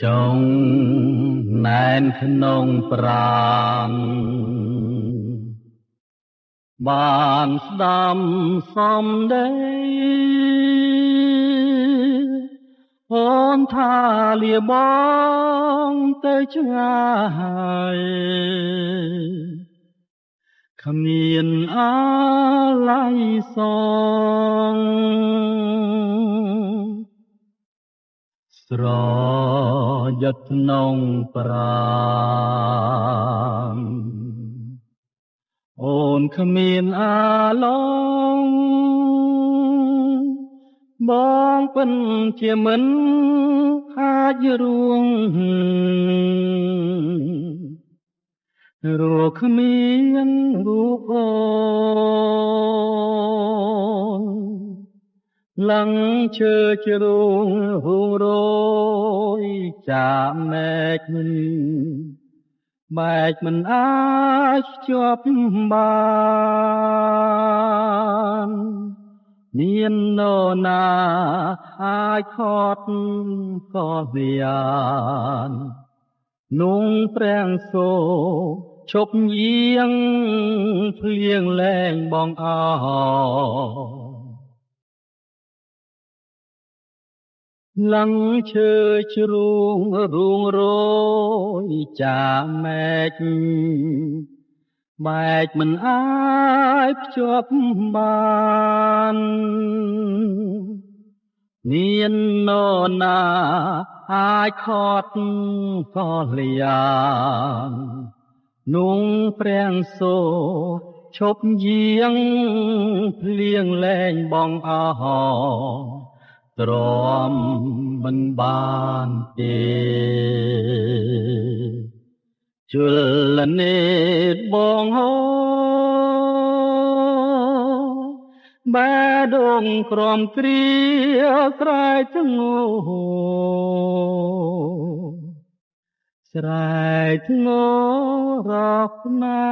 ចងណែនក្នុងប្រាណបានស្ដាំសំដីអូនថាលាបងទៅឆ្ងាយគ្មានអាឡ័យសងស្រយត់ក្នុងប្រាណអូនគ្មានអាឡងបងពិនជាមិនអាចរួងរកគ្មានរូបអូនលឹងឈើជ្រូងរូងរយចាមែកបែកមិនអាចជាប់បានមាននរណាអាចខត់ក៏វាននុងព្រះសូឈប់យាងភ្លៀងលែងបងអើលឹងឈើជ្រូងរូងរយចាមែកបែកមិនអាចភ្ជាប់បានមាននរណាអាចខត់ក៏លៀននុងព្រះសូឈប់យាងភ្លៀងលែងបងអើទ្រាំមិនបានទេជលនេតបងហោបែដងក្រំគ្រាស្រែធ្ងោស្រែធ្ងោរកណា